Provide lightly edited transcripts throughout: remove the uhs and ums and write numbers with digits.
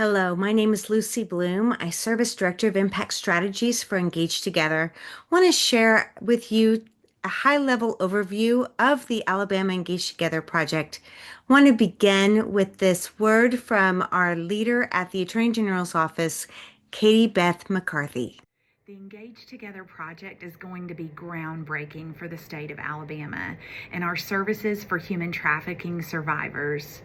Hello, my name is Lucy Bloom. I serve as Director of Impact Strategies for Engage Together. I want to share with you a high-level overview of the Alabama Engage Together project. I want to begin with this word from our leader at the Attorney General's office, Beth McCarthy. The Engage Together project is going to be groundbreaking for the state of Alabama and our services for human trafficking survivors.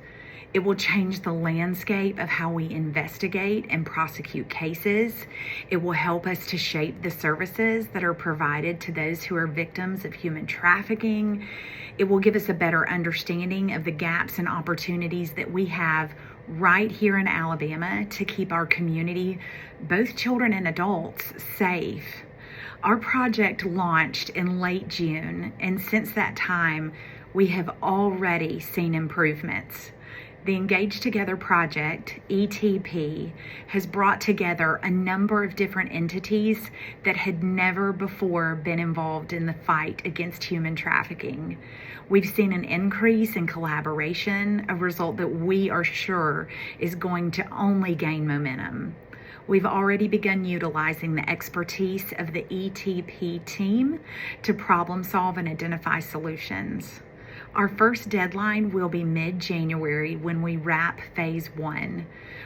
It will change the landscape of how we investigate and prosecute cases. It will help us to shape the services that are provided to those who are victims of human trafficking. It will give us a better understanding of the gaps and opportunities that we have right here in Alabama to keep our community, both children and adults, safe. Our project launched in late June, and since that time, we have already seen improvements. The Engage Together project, ETP, has brought together a number of different entities that had never before been involved in the fight against human trafficking. We've seen an increase in collaboration, a result that we are sure is going to only gain momentum. We've already begun utilizing the expertise of the ETP team to problem solve and identify solutions. Our first deadline will be mid-January when we wrap phase 1.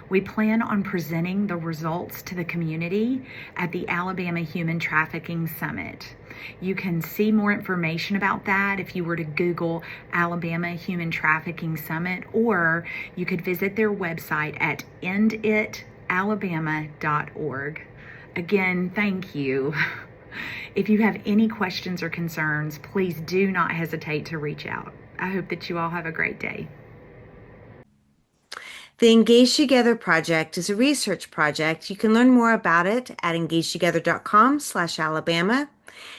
We plan on presenting the results to the community at the Alabama Human Trafficking Summit. You can see more information about that if you were to Google Alabama Human Trafficking Summit, or you could visit their website at enditalabama.org. Again, thank you. If you have any questions or concerns, please do not hesitate to reach out. I hope that you all have a great day. The Engage Together project is a research project. You can learn more about it at engagetogether.com/Alabama,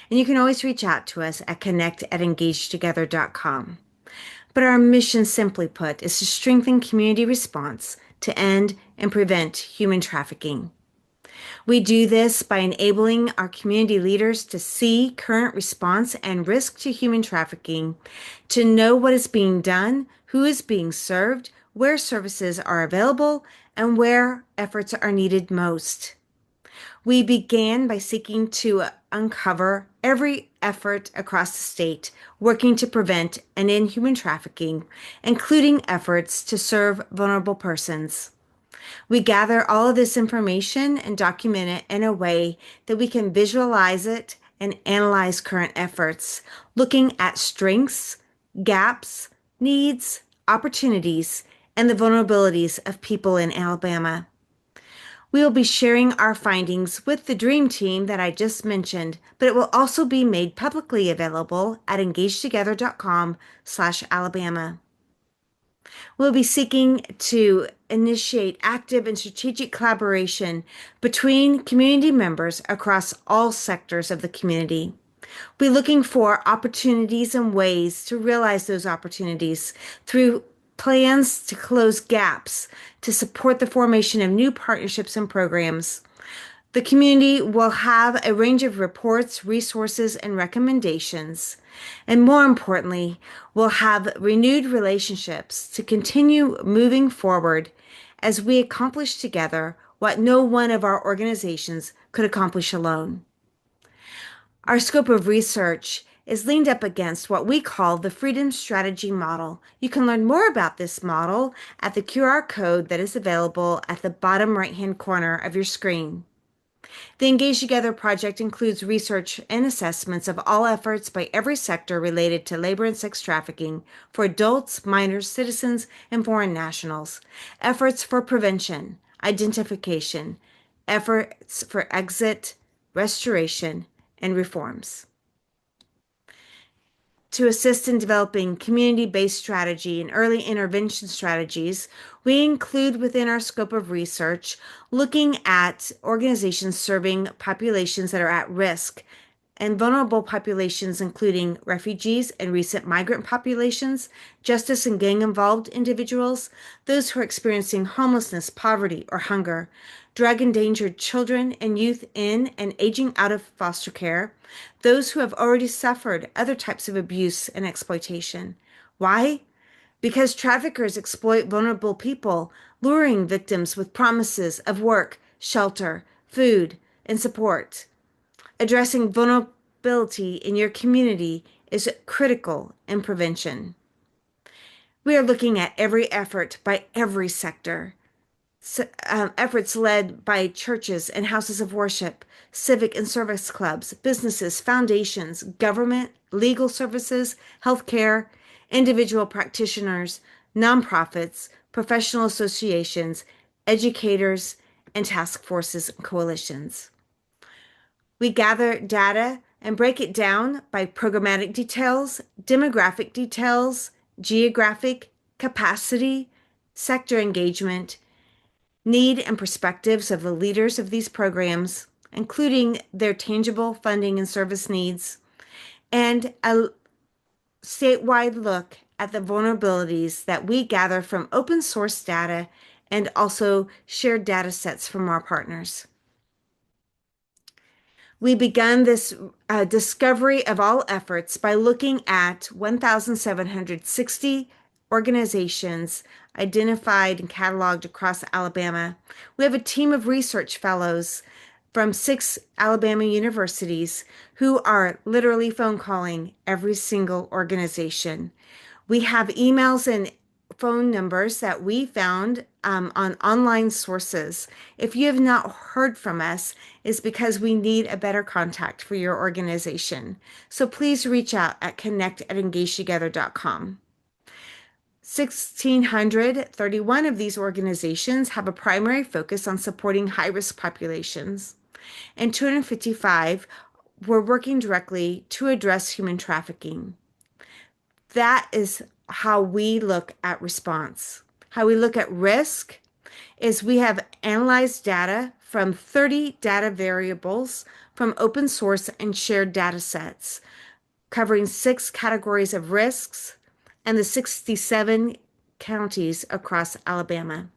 and you can always reach out to us at connect@engagetogether.com. But our mission, simply put, is to strengthen community response to end and prevent human trafficking. We do this by enabling our community leaders to see current response and risk to human trafficking, to know what is being done, who is being served, where services are available, and where efforts are needed most. We began by seeking to uncover every effort across the state working to prevent and end human trafficking, including efforts to serve vulnerable persons. We gather all of this information and document it in a way that we can visualize it and analyze current efforts, looking at strengths, gaps, needs, opportunities, and the vulnerabilities of people in Alabama. We will be sharing our findings with the Dream Team that I just mentioned, but it will also be made publicly available at engagetogether.com/Alabama. We'll be seeking to initiate active and strategic collaboration between community members across all sectors of the community. We're looking for opportunities and ways to realize those opportunities through plans to close gaps, to support the formation of new partnerships and programs. The community will have a range of reports, resources, and recommendations. And more importantly, we'll have renewed relationships to continue moving forward as we accomplish together what no one of our organizations could accomplish alone. Our scope of research is leaned up against what we call the Freedom Strategy Model. You can learn more about this model at the QR code that is available at the bottom right-hand corner of your screen. The Engage Together project includes research and assessments of all efforts by every sector related to labor and sex trafficking for adults, minors, citizens, and foreign nationals, efforts for prevention, identification, efforts for exit, restoration, and reforms. To assist in developing community-based strategy and early intervention strategies, we include within our scope of research looking at organizations serving populations that are at risk and vulnerable populations, including refugees and recent migrant populations, justice and gang-involved individuals, those who are experiencing homelessness, poverty, or hunger, drug-endangered children and youth in and aging out of foster care, those who have already suffered other types of abuse and exploitation. Why? Because traffickers exploit vulnerable people, luring victims with promises of work, shelter, food, and support. Addressing vulnerability in your community is critical in prevention. We are looking at every effort by every sector, efforts led by churches and houses of worship, civic and service clubs, businesses, foundations, government, legal services, healthcare, individual practitioners, nonprofits, professional associations, educators, and task forces and coalitions. We gather data and break it down by programmatic details, demographic details, geographic, capacity, sector engagement, need and perspectives of the leaders of these programs, including their tangible funding and service needs, and a statewide look at the vulnerabilities that we gather from open source data and also shared data sets from our partners. We began this discovery of all efforts by looking at 1,760 organizations identified and cataloged across Alabama. We have a team of research fellows from 6 Alabama universities who are literally phone calling every single organization. We have emails and phone numbers that we found on online sources. If you have not heard from us, it's because we need a better contact for your organization. So please reach out at connect@engagetogether.com. 1,631 of these organizations have a primary focus on supporting high-risk populations, and 255 were working directly to address human trafficking. That is how we look at response. How we look at risk is we have analyzed data from 30 data variables from open source and shared data sets, covering 6 categories of risks and the 67 counties across Alabama.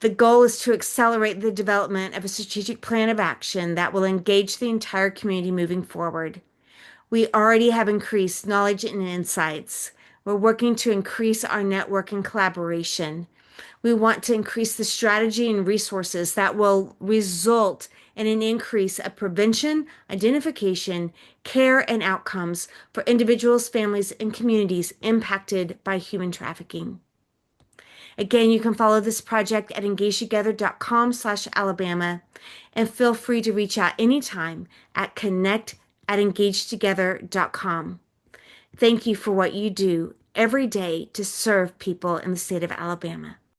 The goal is to accelerate the development of a strategic plan of action that will engage the entire community moving forward. We already have increased knowledge and insights. We're working to increase our network and collaboration. We want to increase the strategy and resources that will result in an increase of prevention, identification, care, and outcomes for individuals, families, and communities impacted by human trafficking. Again, you can follow this project at engagetogether.com/Alabama and feel free to reach out anytime at connect@engagetogether.com. Thank you for what you do every day to serve people in the state of Alabama.